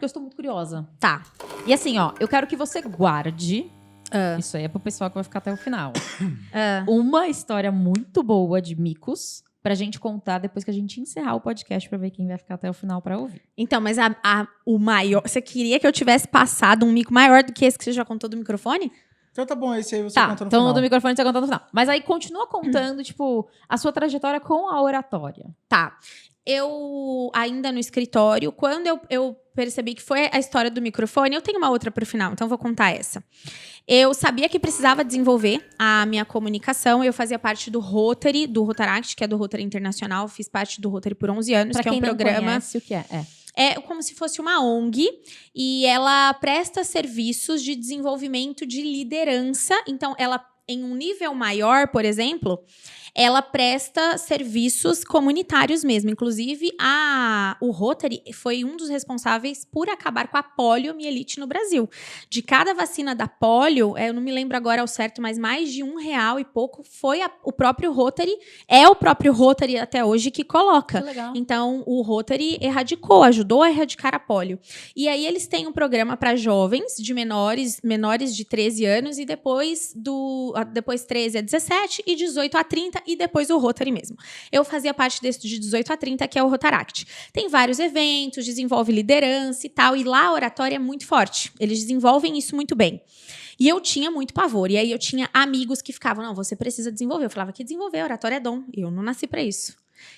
porque eu estou muito curiosa. Tá. E assim, ó, eu quero que você guarde. Isso aí é pro pessoal que vai ficar até o final. Uma história muito boa de micos pra gente contar depois que a gente encerrar o podcast pra ver quem vai ficar até o final pra ouvir. Então, mas o maior... Você queria que eu tivesse passado um mico maior do que esse que você já contou do microfone? Então tá bom, esse aí você Tá, conta no então final. do microfone você conta no final. Mas aí continua contando, tipo, a sua trajetória com a oratória. Tá. Eu, ainda no escritório, quando eu percebi que foi a história do microfone, eu tenho uma outra pro final, então vou contar essa. Eu sabia que precisava desenvolver a minha comunicação, eu fazia parte do Rotary, do Rotaract, que é do Rotary Internacional, fiz parte do Rotary por 11 anos, Pra que é quem um não programa... conhece o que é. É como se fosse uma ONG e ela presta serviços de desenvolvimento de liderança. Então, ela, em um nível maior, por exemplo, ela presta serviços comunitários mesmo. Inclusive, o Rotary foi um dos responsáveis por acabar com a poliomielite no Brasil. De cada vacina da polio, eu não me lembro agora ao certo, mas mais de R$1 e pouco foi o próprio Rotary, é o próprio Rotary até hoje que coloca. Que legal. Então, o Rotary ajudou a erradicar a polio. E aí, eles têm um programa para jovens de menores de 13 anos e depois 13 a 17 e 18 a 30 e depois o Rotary mesmo. Eu fazia parte desse de 18 a 30, que é o Rotaract. Tem vários eventos, desenvolve liderança e tal, e lá a oratória é muito forte. Eles desenvolvem isso muito bem. E eu tinha muito pavor. E aí eu tinha amigos que ficavam, não, você precisa desenvolver. Eu falava que desenvolver, oratória é dom. Eu não nasci para isso.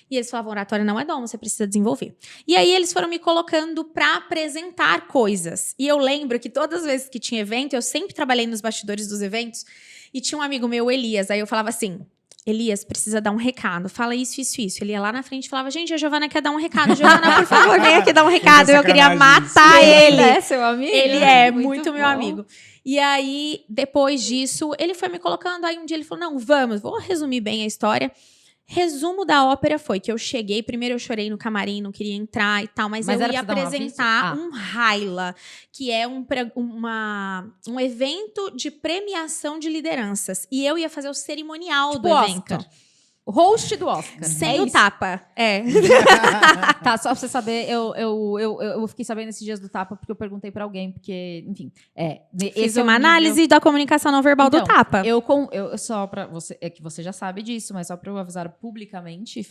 E eles falavam, oratória não é dom, você precisa desenvolver. E aí eles foram me colocando para apresentar coisas. E eu lembro que todas as vezes que tinha evento, eu sempre trabalhei nos bastidores dos eventos, e tinha um amigo meu, Elias, aí eu falava assim, Elias, precisa dar um recado, fala isso, isso, isso. Ele ia lá na frente e falava, gente, a Giovana quer dar um recado. Giovana, por favor, vem aqui dar um recado. Eu queria matar ele. É seu amigo? Ele é muito meu bom. amigo. E aí, depois disso, ele foi me colocando. Aí um dia ele falou, não, vamos, vou resumir bem a história. Resumo da ópera foi que eu cheguei, primeiro eu chorei no camarim, não queria entrar e tal, mas eu era ia pra você dar um apresentar aviso? um Raila, que é um evento de premiação de lideranças. E eu ia fazer o cerimonial Tipo do evento. Oscar. O host do Oscar. Sem É o isso. tapa. É. Tá, só pra você saber, eu fiquei sabendo esses dias do Tapa porque eu perguntei pra alguém, porque, enfim. Fiz uma análise da comunicação não verbal do tapa. Eu só pra você, é que você já sabe disso, mas só pra eu avisar publicamente,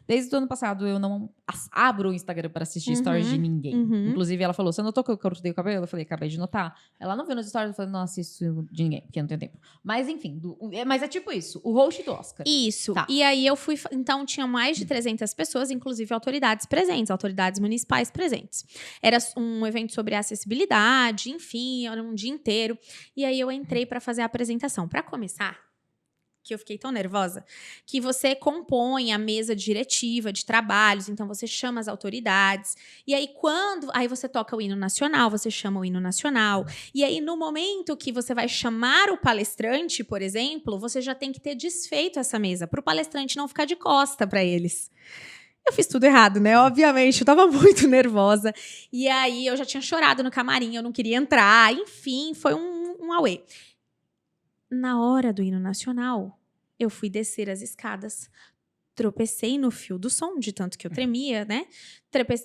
desde o ano passado eu não abro o Instagram pra assistir stories de ninguém. Inclusive, ela falou, você notou que eu cortei o cabelo? Eu falei, acabei de notar. Ela não viu nos stories, eu falei, não assisto de ninguém, porque eu não tenho tempo. Mas, enfim, mas é tipo isso, o host do Oscar. Isso. Tá. E aí eu fui... Então, tinha mais de 300 pessoas, inclusive autoridades presentes, autoridades municipais presentes. Era um evento sobre acessibilidade, enfim, era um dia inteiro. E aí eu entrei para fazer a apresentação. Para começar, que eu fiquei tão nervosa, que você compõe a mesa diretiva de trabalhos, então você chama as autoridades, e aí aí você toca o hino nacional, você chama o hino nacional, e aí no momento que você vai chamar o palestrante, por exemplo, você já tem que ter desfeito essa mesa, para o palestrante não ficar de costa para eles. Eu fiz tudo errado, né? Obviamente, eu tava muito nervosa. E aí, eu já tinha chorado no camarim, eu não queria entrar. Enfim, foi um auê. Na hora do hino nacional, eu fui descer as escadas, tropecei no fio do som, de tanto que eu tremia, né?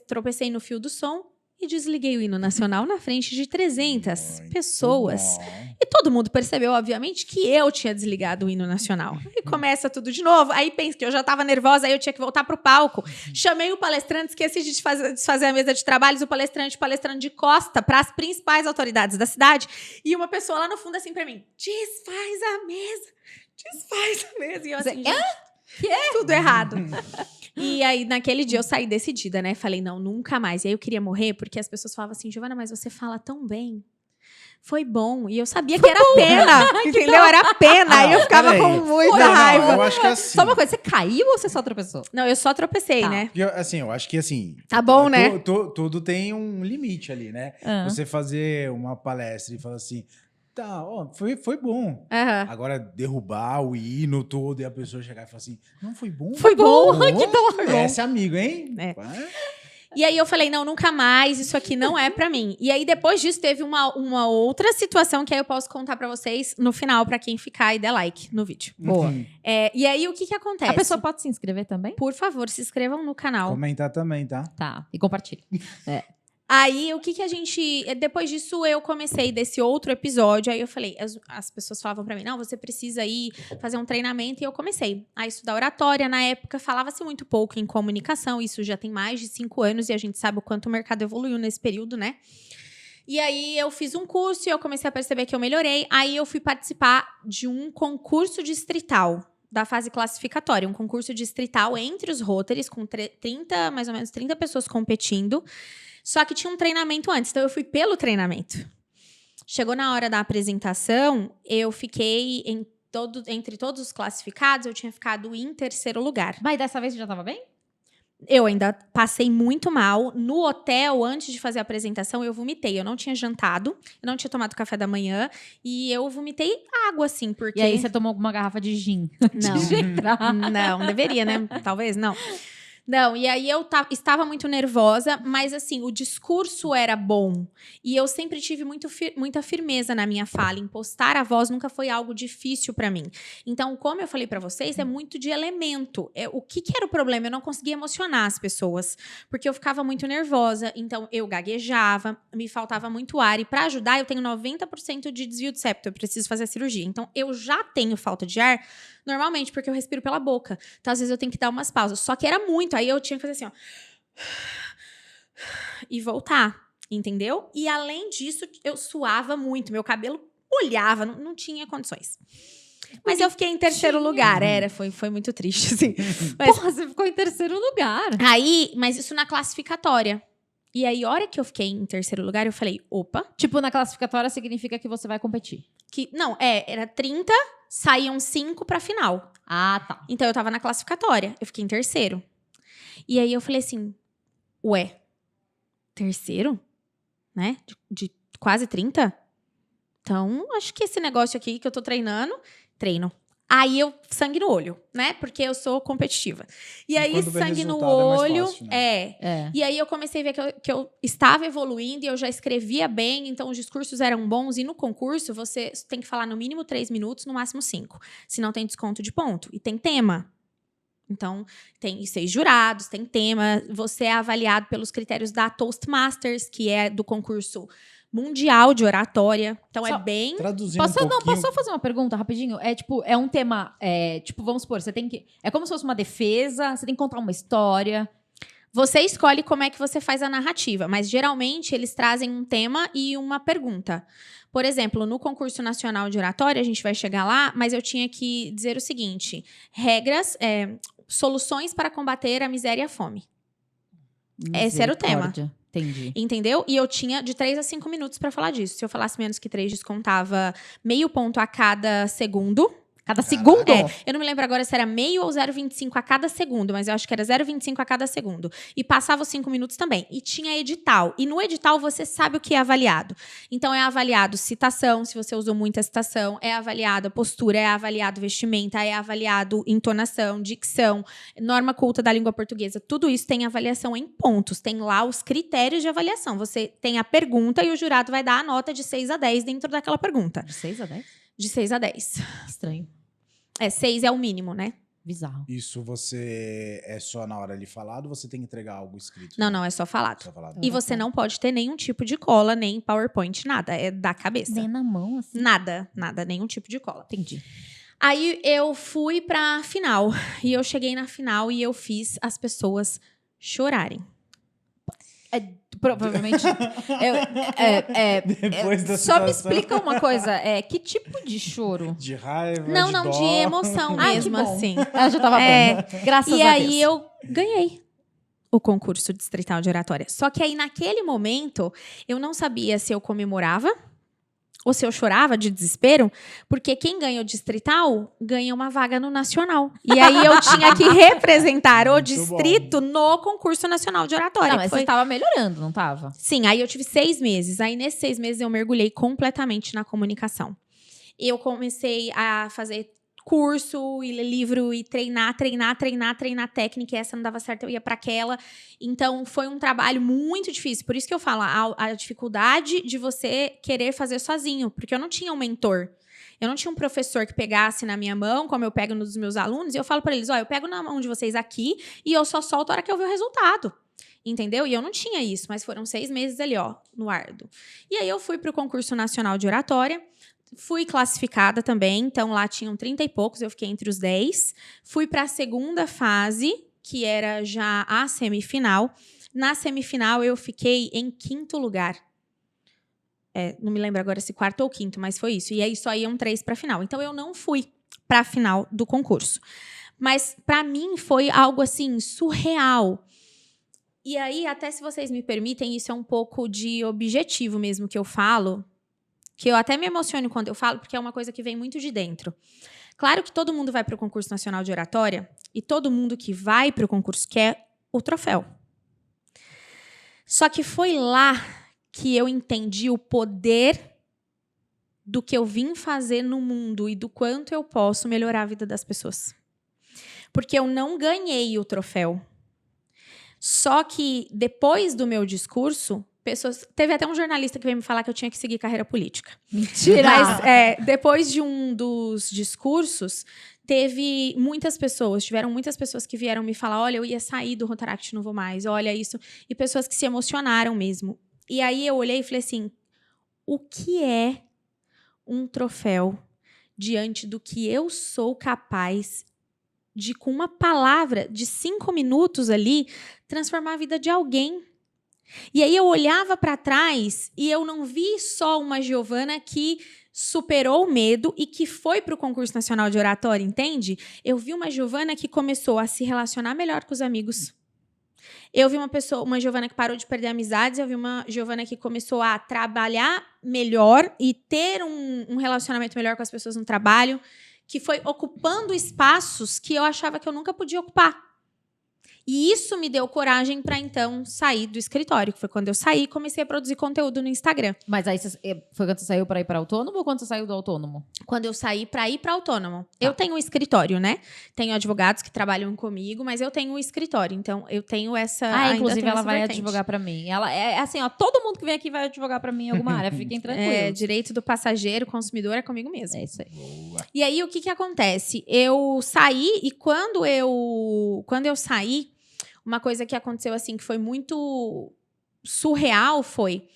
Tropecei no fio do som e desliguei o hino nacional na frente de 300 pessoas. E todo mundo percebeu, obviamente, que eu tinha desligado o hino nacional. Aí começa tudo de novo. Aí pensa que eu já estava nervosa, aí eu tinha que voltar pro palco. Chamei o palestrante, esqueci de desfazer a mesa de trabalhos, o palestrante de costa para as principais autoridades da cidade. E uma pessoa lá no fundo assim para mim, desfaz a mesa. E eu assim, Que é? tudo errado. E aí, naquele dia, eu saí decidida, né? Falei, não, nunca mais. E aí, eu queria morrer, porque as pessoas falavam assim, Giovana, mas você fala tão bem. Foi bom. E eu sabia que era pena, entendeu? Era pena. Aí eu ficava com muita raiva. Eu acho que é assim. Só uma coisa, você caiu ou você só tropeçou? Não, eu só tropecei, Tá. né? Porque, assim, eu acho que assim. Tá bom, né? Tudo tem um limite ali, né? Ah. Você fazer uma palestra e falar assim, tá, ó, foi bom. Aham. Agora, derrubar o hino todo e a pessoa chegar e falar assim, não foi bom? Foi bom, Pô, que dó. Esse amigo, hein? É. E aí eu falei, não, nunca mais, isso aqui não é pra mim. E aí depois disso teve uma outra situação que aí eu posso contar pra vocês no final, pra quem ficar e der like no vídeo. Boa. E aí o que acontece? A pessoa pode se inscrever também? Por favor, se inscrevam no canal. Comentar também, tá? Tá, e compartilha. Aí, o que a gente... Depois disso, eu comecei desse outro episódio. Aí eu falei... As pessoas falavam pra mim... Não, você precisa ir fazer um treinamento. E eu comecei a estudar oratória. Na época, falava-se muito pouco em comunicação. Isso já tem mais de 5 anos. E a gente sabe o quanto o mercado evoluiu nesse período, né? E aí, eu fiz um curso e eu comecei a perceber que eu melhorei. Aí, eu fui participar de um concurso distrital da fase classificatória. Um concurso distrital entre os Rotaries, com mais ou menos 30 pessoas competindo. Só que tinha um treinamento antes, então eu fui pelo treinamento. Chegou na hora da apresentação, eu fiquei entre todos os classificados, eu tinha ficado em 3º lugar. Mas dessa vez você já tava bem? Eu ainda passei muito mal. No hotel, antes de fazer a apresentação, eu vomitei. Eu não tinha jantado, eu não tinha tomado café da manhã e eu vomitei água, assim, porque... E aí você tomou uma garrafa de gin? Não, deveria, né? Talvez, não. Não, e aí eu estava muito nervosa, mas assim, o discurso era bom. E eu sempre tive muita firmeza na minha fala. Impostar a voz nunca foi algo difícil para mim. Então, como eu falei para vocês, é muito de elemento. O que era o problema? Eu não conseguia emocionar as pessoas, porque eu ficava muito nervosa. Então, eu gaguejava, me faltava muito ar. E para ajudar, eu tenho 90% de desvio de septo. Eu preciso fazer a cirurgia. Então, eu já tenho falta de ar normalmente, porque eu respiro pela boca. Então, às vezes, eu tenho que dar umas pausas. Só que era muito. Aí, eu tinha que fazer assim, ó. E voltar, entendeu? E, além disso, eu suava muito. Meu cabelo molhava, não tinha condições. Mas eu fiquei em 3º lugar. Foi muito triste, assim. Mas, porra, você ficou em 3º lugar. Aí, mas isso na classificatória. E aí, a hora que eu fiquei em 3º lugar, eu falei, opa. Tipo, na classificatória significa que você vai competir. Não, era 30, saíam 5 pra final. Ah, tá. Então, eu tava na classificatória. Eu fiquei em 3º. E aí, eu falei assim, ué, 3º? Né? De quase 30? Então, acho que esse negócio aqui que eu tô treinando, treino. Aí, sangue no olho, né? Porque eu sou competitiva. E aí, sangue no olho... Fácil, né? E aí, eu comecei a ver que eu estava evoluindo e eu já escrevia bem, então os discursos eram bons. E no concurso, você tem que falar no mínimo 3 minutos, no máximo 5. Senão, tem desconto de ponto. E tem tema. Então, tem 6 jurados, tem tema. Você é avaliado pelos critérios da Toastmasters, que é do concurso mundial de oratória. Então, é bem... Traduzindo Posso pouquinho... só fazer uma pergunta rapidinho? É um tema... vamos supor, você tem que... É como se fosse uma defesa, você tem que contar uma história. Você escolhe como é que você faz a narrativa, mas geralmente eles trazem um tema e uma pergunta. Por exemplo, no concurso nacional de oratória, a gente vai chegar lá, mas eu tinha que dizer o seguinte: soluções para combater a miséria e a fome. Esse era o tema. Entendi. Entendeu? E eu tinha de 3 a 5 minutos para falar disso. Se eu falasse menos que 3, descontava meio ponto a cada segundo. Cada segundo? Eu não me lembro agora se era meio ou 0,25 a cada segundo, mas eu acho que era 0,25 a cada segundo. E passava os 5 minutos também. E tinha edital. E no edital você sabe o que é avaliado. Então é avaliado citação, se você usou muita citação, é avaliado a postura, é avaliado vestimenta, é avaliado entonação, dicção, norma culta da língua portuguesa. Tudo isso tem avaliação em pontos. Tem lá os critérios de avaliação. Você tem a pergunta e o jurado vai dar a nota de 6 a 10 dentro daquela pergunta. De 6 a 10? De 6 a 10. Estranho. 6 é o mínimo, né? Bizarro. Isso você é só na hora ali falado ou você tem que entregar algo escrito? Não, é só falado. Só falado. E você não pode ter nenhum tipo de cola, nem PowerPoint, nada. É da cabeça. Nem na mão, assim? Nada, nenhum tipo de cola. Entendi. Aí eu fui pra final. E eu cheguei na final e eu fiz as pessoas chorarem. Provavelmente. Depois da só me situação. explica uma coisa. Que tipo de choro? De raiva, Não, de não, dó. de emoção Ai, mesmo, que bom. assim. Já tava bom. Graças a E Deus. aí eu ganhei o concurso distrital de oratória. Só que aí, naquele momento, eu não sabia se eu comemorava ou se eu chorava de desespero, porque quem ganha o distrital ganha uma vaga no nacional. E aí eu tinha que representar o Muito distrito no concurso nacional de oratória. Não, que mas foi... você estava melhorando, não estava? Sim, aí eu tive 6 meses. Aí, nesses 6 meses, eu mergulhei completamente na comunicação. Eu comecei a fazer curso e ler livro e treinar técnica. E essa não dava certo, eu ia para aquela. Então, foi um trabalho muito difícil. Por isso que eu falo a dificuldade de você querer fazer sozinho. Porque eu não tinha um mentor. Eu não tinha um professor que pegasse na minha mão, como eu pego nos meus alunos, e eu falo para eles, eu pego na mão de vocês aqui e eu só solto a hora que eu ver o resultado. Entendeu? E eu não tinha isso, mas foram 6 meses ali, ó, no árduo. E aí eu fui para o concurso nacional de oratória, fui classificada também, então lá tinham 30 e poucos, eu fiquei entre os 10. Fui para a segunda fase, que era já a semifinal. Na semifinal eu fiquei em 5º lugar. Não me lembro agora se 4º ou 5º, mas foi isso. E aí só iam 3 para a final. Então eu não fui para a final do concurso. Mas para mim foi algo assim surreal. E aí, até se vocês me permitem, isso é um pouco de objetivo mesmo que eu falo, que eu até me emociono quando eu falo, porque é uma coisa que vem muito de dentro. Claro que todo mundo vai para o concurso nacional de oratória e todo mundo que vai para o concurso quer o troféu. Só que foi lá que eu entendi o poder do que eu vim fazer no mundo e do quanto eu posso melhorar a vida das pessoas. Porque eu não ganhei o troféu. Só que, depois do meu discurso, teve até um jornalista que veio me falar que eu tinha que seguir carreira política. Mentira! Mas, depois de um dos discursos, tiveram muitas pessoas que vieram me falar, olha, eu ia sair do Rotaract, não vou mais, olha isso. E pessoas que se emocionaram mesmo. E aí eu olhei e falei assim, o que é um troféu diante do que eu sou capaz de, com uma palavra de 5 minutos ali, transformar a vida de alguém. E aí eu olhava para trás e eu não vi só uma Giovana que superou o medo e que foi para o concurso nacional de oratória, entende? Eu vi uma Giovana que começou a se relacionar melhor com os amigos. Eu vi uma Giovana que parou de perder amizades, eu vi uma Giovana que começou a trabalhar melhor e ter um relacionamento melhor com as pessoas no trabalho, que foi ocupando espaços que eu achava que eu nunca podia ocupar. E isso me deu coragem para, então, sair do escritório. Que foi quando eu saí e comecei a produzir conteúdo no Instagram. Mas aí foi quando você saiu para ir para autônomo ou quando você saiu do autônomo? Quando eu saí para ir para autônomo. Eu tenho um escritório, né? Tenho advogados que trabalham comigo, mas eu tenho um escritório. Então, eu tenho essa... inclusive, ela vai advogar para mim. Ela é assim, ó, todo mundo que vem aqui vai advogar para mim em alguma área. Fiquem tranquilos. Direito do passageiro, consumidor, é comigo mesmo. É isso aí. Boa. E aí, o que acontece? Eu saí e quando eu saí, uma coisa que aconteceu assim que foi muito surreal foi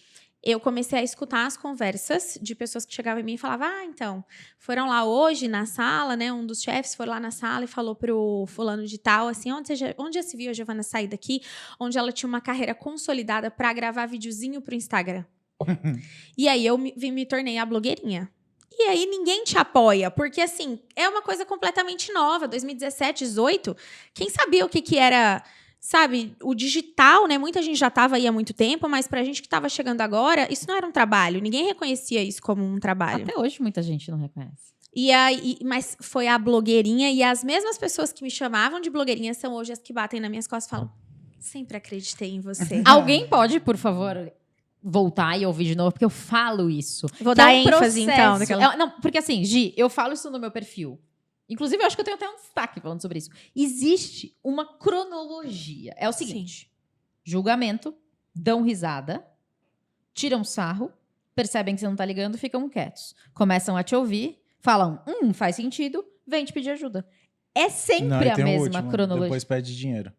eu comecei a escutar as conversas de pessoas que chegavam em mim e falavam, então, foram lá hoje na sala, né? Um dos chefes foi lá na sala e falou pro fulano de tal, assim, onde já se viu a Giovana sair daqui, onde ela tinha uma carreira consolidada para gravar videozinho pro Instagram. E aí eu me tornei a blogueirinha. E aí ninguém te apoia, porque assim, é uma coisa completamente nova, 2017, 2018, quem sabia o que era... Sabe, o digital, né? Muita gente já estava aí há muito tempo, mas pra gente que estava chegando agora, isso não era um trabalho. Ninguém reconhecia isso como um trabalho. Até hoje muita gente não reconhece. Mas foi a blogueirinha e as mesmas pessoas que me chamavam de blogueirinha são hoje as que batem nas minhas costas e falam, sempre acreditei em você. Alguém pode, por favor, voltar e ouvir de novo, porque eu falo isso. Vou dar ênfase, então. Não, porque assim, Gi, eu falo isso no meu perfil. Inclusive, eu acho que eu tenho até um destaque falando sobre isso. Existe uma cronologia. É o seguinte. Julgamento, dão risada, tiram sarro, percebem que você não tá ligando, ficam quietos. Começam a te ouvir, falam, faz sentido, vem te pedir ajuda. É sempre a mesma cronologia. Depois pede dinheiro.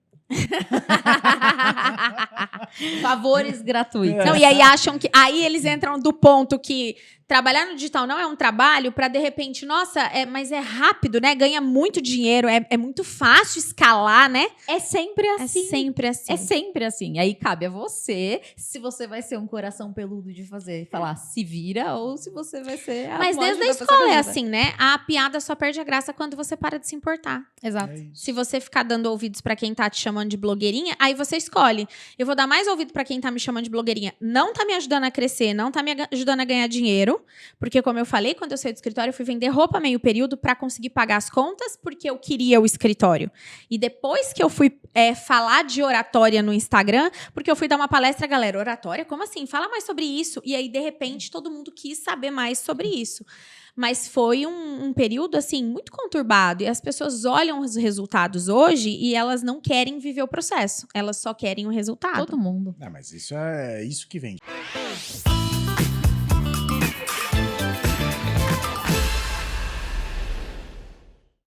Favores gratuitos. Não, e aí acham que... Aí eles entram do ponto que trabalhar no digital não é um trabalho para, de repente, nossa, mas é rápido, né? Ganha muito dinheiro, é muito fácil escalar, né? É sempre assim. É sempre assim. É sempre assim. Aí cabe a você se você vai ser um coração peludo de falar se vira ou se você vai ser... Mas desde a escola é assim, né? A piada só perde a graça quando você para de se importar. Exato. Se você ficar dando ouvidos pra quem tá te chamando de blogueirinha, aí você escolhe. Eu vou dar mais ouvido pra quem tá me chamando de blogueirinha. Não tá me ajudando a crescer, não tá me ajudando a ganhar dinheiro. Porque, como eu falei, quando eu saí do escritório, eu fui vender roupa meio período pra conseguir pagar as contas, porque eu queria o escritório. E depois que eu fui falar de oratória no Instagram, porque eu fui dar uma palestra, galera, oratória? Como assim? Fala mais sobre isso. E aí, de repente, todo mundo quis saber mais sobre isso. Mas foi um período, assim, muito conturbado. E as pessoas olham os resultados hoje e elas não querem viver o processo. Elas só querem o resultado. Todo mundo. Mas isso é isso que vende.